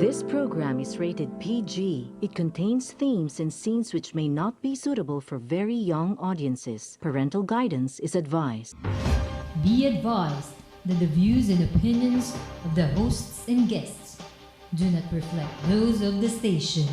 This program is rated PG. It contains themes and scenes which may not be suitable for very young audiences. Parental guidance is advised. Be advised that the views and opinions of the hosts and guests do not reflect those of the station.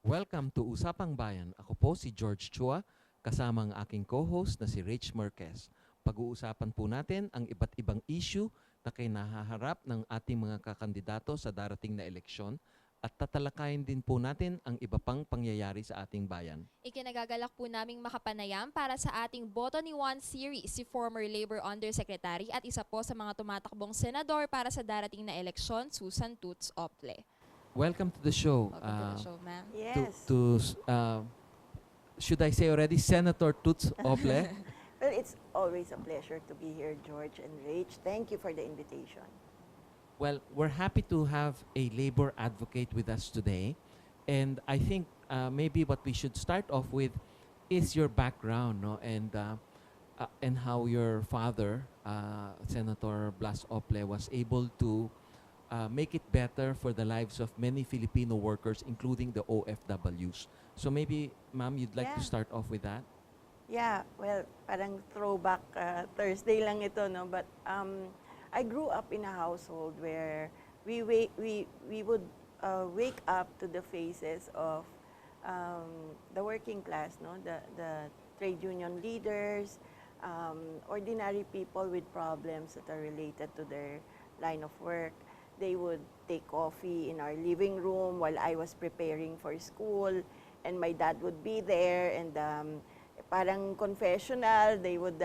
Welcome to Usapang Bayan. Ako po si George Chua, kasama ang aking co-host na si Rich Marquez. Pag-uusapan po natin ang iba't ibang issue na kinahaharap ng ating mga kakandidato sa darating na eleksyon at tatalakayin din po natin ang iba pang pangyayari sa ating bayan. Ikinagagalak po naming makapanayam para sa ating Boto ni Juan series si former Labor Undersecretary at isa po sa mga tumatakbong senador para sa darating na eleksyon, Susan Toots Ople. Welcome to the show. Welcome to the show, ma'am. Yes. Should I say already, Senator Toots Ople? Well, it's always a pleasure to be here, George and Rach. Thank you for the invitation. Well, we're happy to have a labor advocate with us today. And I think maybe what we should start off with is your background, no? And how your father, Senator Blas Ople, was able to make it better for the lives of many Filipino workers, including the OFWs. So maybe, ma'am, you'd like to start off with that? Yeah, well, parang throwback Thursday lang ito, no? But I grew up in a household where we would wake up to the faces of the working class, no? The trade union leaders, ordinary people with problems that are related to their line of work. They would take coffee in our living room while I was preparing for school, and my dad would be there, and parang confessional, they would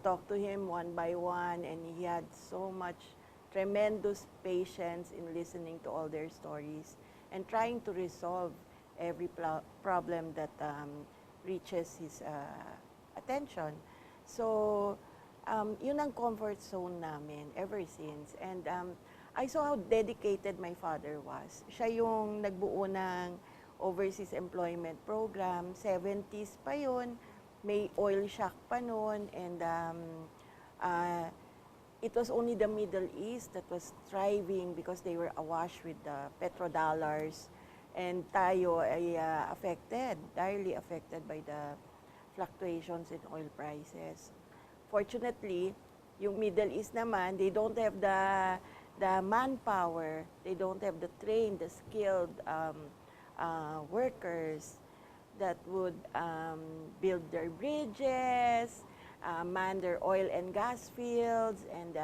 talk to him one by one, and he had so much tremendous patience in listening to all their stories and trying to resolve every problem that reaches his attention. So, yun ang comfort zone namin ever since. And I saw how dedicated my father was. Siya yung nagbuo ng overseas employment program, 70s pa yun, may oil shock pa noon, and it was only the Middle East that was thriving because they were awash with petrodollars, and tayo ay direly affected by the fluctuations in oil prices. Fortunately, yung Middle East naman, they don't have the manpower, they don't have the trained, the skilled workers that would build their bridges, man their oil and gas fields, and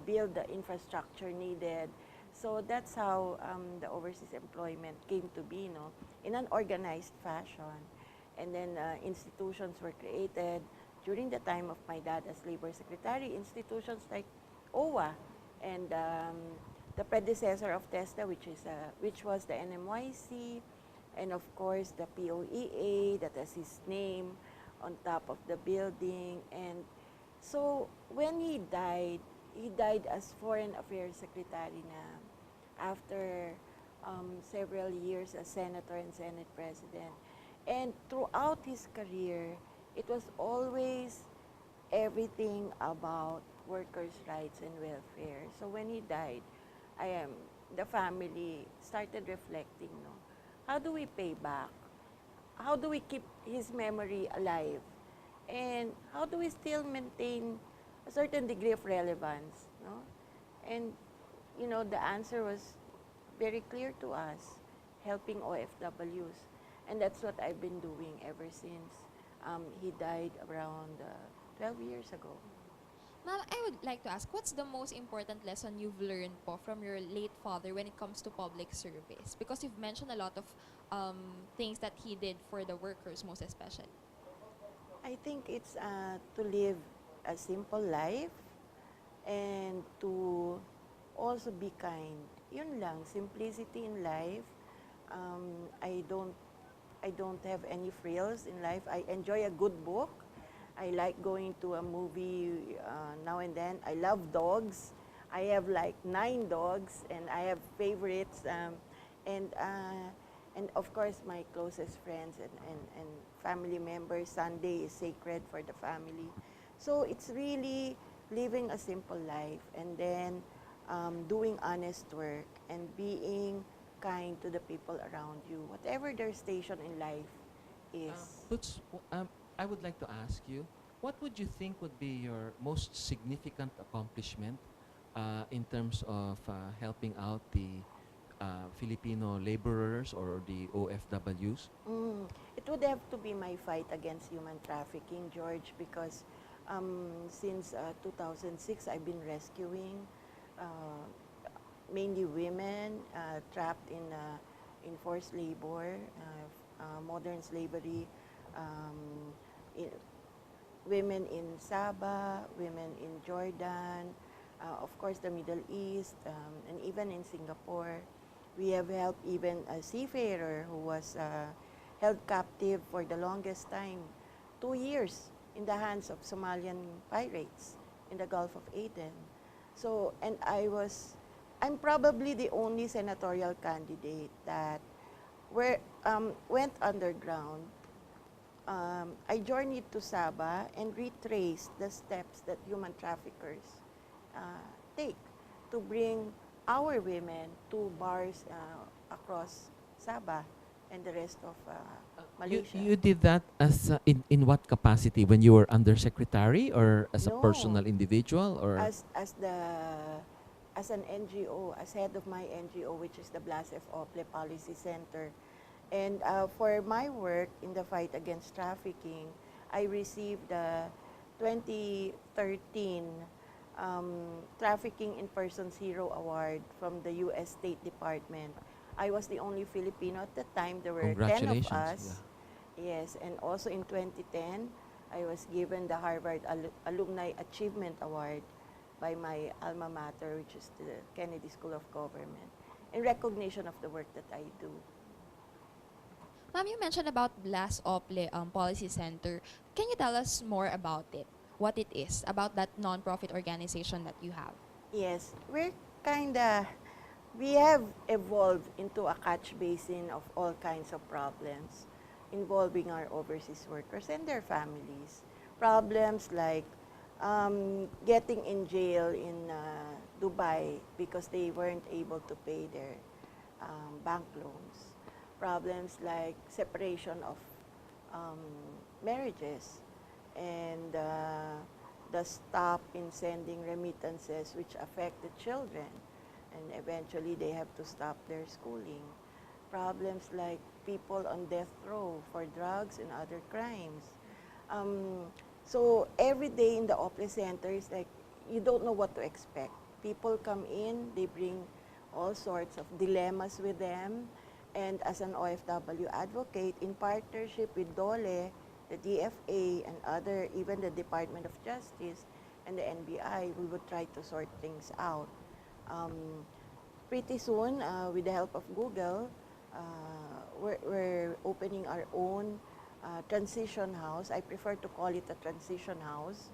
build the infrastructure needed. So that's how the overseas employment came to be, no, in an organized fashion. And then institutions were created during the time of my dad as labor secretary, institutions like OWA, and the predecessor of TESDA, which was the NMYC, and of course the POEA that has his name on top of the building. And so when he died as Foreign Affairs Secretary na after several years as Senator and Senate President. And throughout his career, it was always everything about workers' rights and welfare. So when he died, the family started reflecting, no, how do we pay back? How do we keep his memory alive? And how do we still maintain a certain degree of relevance, no? And, the answer was very clear to us, helping OFWs. And that's what I've been doing ever since he died around 12 years ago. Ma'am, I would like to ask, what's the most important lesson you've learned po from your late father when it comes to public service? Because you've mentioned a lot of things that he did for the workers, most especially. I think it's to live a simple life and to also be kind. Yun lang, simplicity in life. I don't have any frills in life. I enjoy a good book. I like going to a movie now and then. I love dogs. I have like 9 dogs, and I have favorites. And of course, my closest friends and family members. Sunday is sacred for the family. So it's really living a simple life, and then doing honest work and being kind to the people around you, whatever their station in life is. Toots, I would like to ask you, what would you think would be your most significant accomplishment in terms of helping out the Filipino laborers or the OFWs? It would have to be my fight against human trafficking, George, because since 2006, I've been rescuing mainly women trapped in forced labor, modern slavery, um, in, women in Sabah, women in Jordan, of course the Middle East, and even in Singapore. We have helped even a seafarer who was held captive for the longest time, 2 years, in the hands of Somalian pirates in the Gulf of Aden. So, and I'm probably the only senatorial candidate that went underground. I journeyed to Sabah and retraced the steps that human traffickers take to bring our women to bars across Sabah and the rest of Malaysia. You did that as in what capacity? When you were undersecretary or as a No. personal individual or As an NGO, as head of my NGO, which is the Blas F. Ople Policy Center. And for my work in the fight against trafficking, I received the 2013 Trafficking in Persons Hero Award from the U.S. State Department. I was the only Filipino at the time. There were 10 of Congratulations, us. Yes, and also in 2010, I was given the Harvard Alumni Achievement Award by my alma mater, which is the Kennedy School of Government, in recognition of the work that I do. Ma'am, you mentioned about Blas Ople Policy Center. Can you tell us more about it? What it is, about that non-profit organization that you have? Yes, we have evolved into a catch basin of all kinds of problems involving our overseas workers and their families. Problems like getting in jail in Dubai because they weren't able to pay their bank loans. Problems like separation of marriages and the stop in sending remittances which affect the children, and eventually they have to stop their schooling. Problems like people on death row for drugs and other crimes. So every day in the Ople Center is like, you don't know what to expect. People come in, they bring all sorts of dilemmas with them, and as an OFW advocate, in partnership with DOLE, the DFA, and even the Department of Justice and the NBI, we would try to sort things out. Pretty soon, with the help of Google, we're opening our own transition house. I prefer to call it a transition house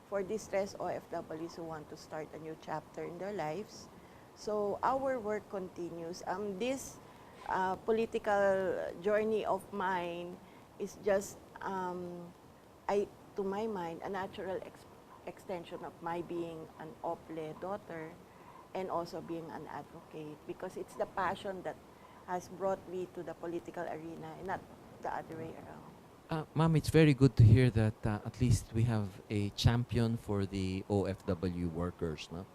for distressed OFWs who want to start a new chapter in their lives. So our work continues. This political journey of mine is just, to my mind, a natural extension of my being an Ople daughter and also being an advocate, because it's the passion that has brought me to the political arena and not the other way around. Ma'am, it's very good to hear that at least we have a champion for the OFW workers. No?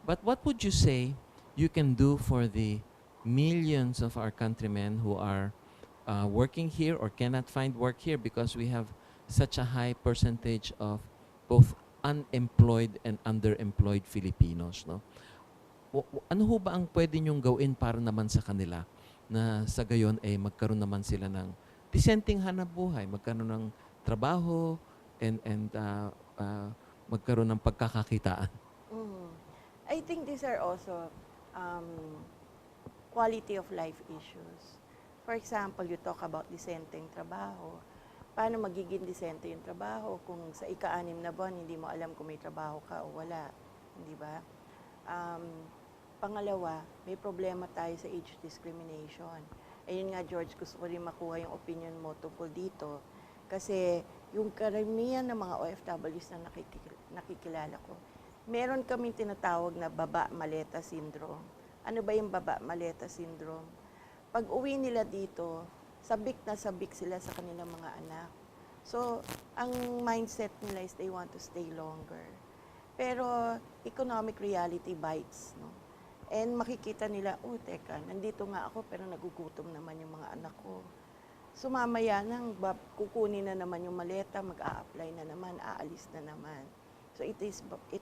But what would you say you can do for the millions of our countrymen who are working here or cannot find work here because we have such a high percentage of both unemployed and underemployed Filipinos? No? Ano ho ba ang pwede nyong gawin para naman sa kanila na sa gayon ay magkaroon naman sila ng disenteng hanap buhay, magkaroon ng trabaho and magkaroon ng pagkakakitaan? Mhm. I think these are also um, quality of life issues. For example, you talk about disenteng trabaho. Paano magiging disente yung trabaho kung sa ika-6 na buwan hindi mo alam kung may trabaho ka o wala, hindi ba? Pangalawa, may problema tayo sa age discrimination. Ayun nga, George, gusto ko rin makuha yung opinion mo tungkol dito. Kasi yung karamihan ng mga OFWs na nakikilala ko, meron kaming tinatawag na baba-maleta syndrome. Ano ba yung baba-maleta syndrome? Pag uwi nila dito, sabik na sabik sila sa kanilang mga anak. So, ang mindset nila is they want to stay longer. Pero economic reality bites, no? And makikita nila, oh, teka, nandito nga ako pero nagugutom naman yung mga anak ko. So mamaya nang kukunin na naman yung maleta, mag-a-apply na naman, aalis na naman. So it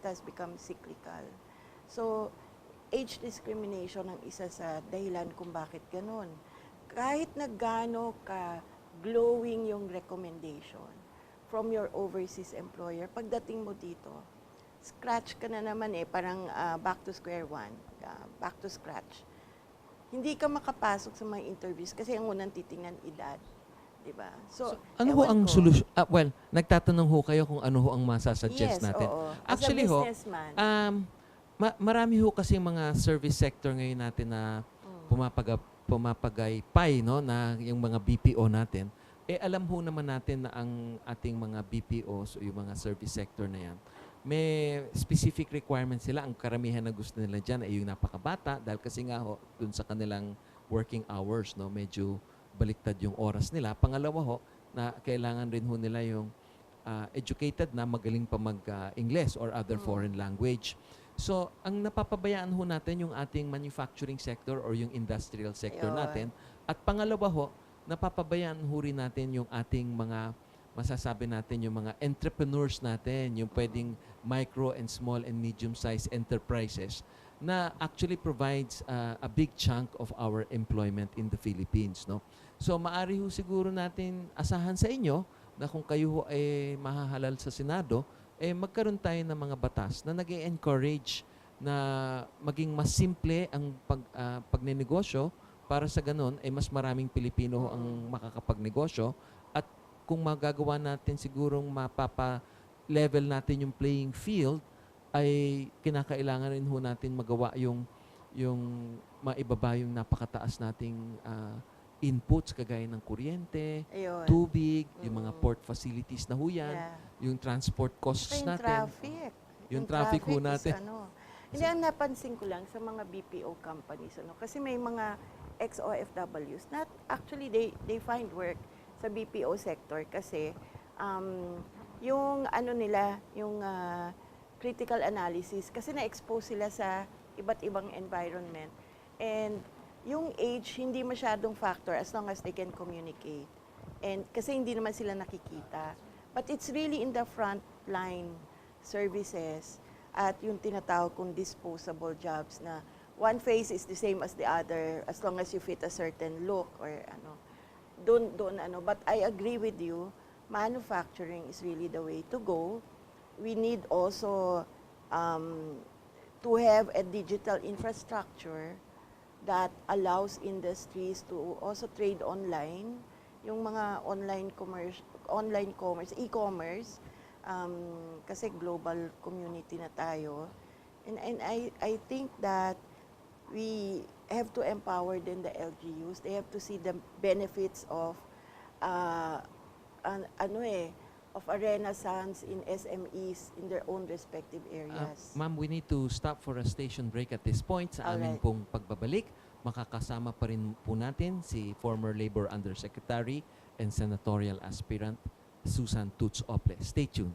has become cyclical. So age discrimination ang isa sa dahilan kung bakit ganun. Kahit na gaano ka glowing yung recommendation from your overseas employer, pagdating mo dito, scratch ka na naman parang back to square one, back to scratch. Hindi ka makapasok sa mga interviews kasi ang unang titingnan edad, di ba? So ano ho ang solusyon? Well, nagtatanong ho kayo kung ano ho ang masasuggest yes, natin. Oo. Actually As a ho, businessman, marami ho kasi mga service sector ngayon natin na pumapagaypay, no, na yung mga BPO natin. Alam ho naman natin na ang ating mga BPOs o yung mga service sector na yan, may specific requirements sila. Ang karamihan na gusto nila dyan ay yung napakabata dahil kasi nga ho, dun sa kanilang working hours, no, medyo baliktad yung oras nila. Pangalawa ho, na kailangan rin ho nila yung educated na magaling pa mag-Ingles or other foreign language. So, ang napapabayaan ho natin yung ating manufacturing sector or yung industrial sector Ayun. natin. At pangalawa ho, napapabayaan ho rin natin yung ating mga masasabi natin yung mga entrepreneurs natin, yung pwedeng micro and small and medium-sized enterprises na actually provides a big chunk of our employment in the Philippines, no? So maari ho siguro natin asahan sa inyo na kung kayo ho ay mahahalal sa Senado, magkaroon tayo ng mga batas na nag-encourage na maging mas simple ang pagnenegosyo para sa ganun ay mas maraming Pilipino ho ang makakapagnegosyo. At kung magagawa natin sigurong mapapa-level natin yung playing field, ay kinakailangan rin ho natin magawa yung maibaba yung napakataas nating inputs kagaya ng kuryente, ayun. tubig, yung mga port facilities na ho yan, Yeah. yung transport costs Saka yung natin. traffic. Yung traffic ho is natin. Hindi, ang napansin ko lang sa mga BPO companies, kasi may mga ex-OFWs, not actually they find work sa BPO sector kasi yung nila, yung critical analysis, kasi na-expose sila sa iba't ibang environment. And yung age, hindi masyadong factor as long as they can communicate. And kasi hindi naman sila nakikita. But it's really in the front line services at yung tinatawag kong disposable jobs na one face is the same as the other as long as you fit a certain look or doon but I agree with you, manufacturing is really the way to go. We need also to have a digital infrastructure that allows industries to also trade online, yung mga online commerce, e-commerce, kasi global community na tayo. And I think that we have to empower then the LGUs. They have to see the benefits of of a renaissance in SMEs in their own respective areas. Ma'am, we need to stop for a station break at this point. Sa aming Alright. pong pagbabalik, makakasama pa rin po natin si former Labor Undersecretary and senatorial aspirant Susan Toots Ople. Stay tuned.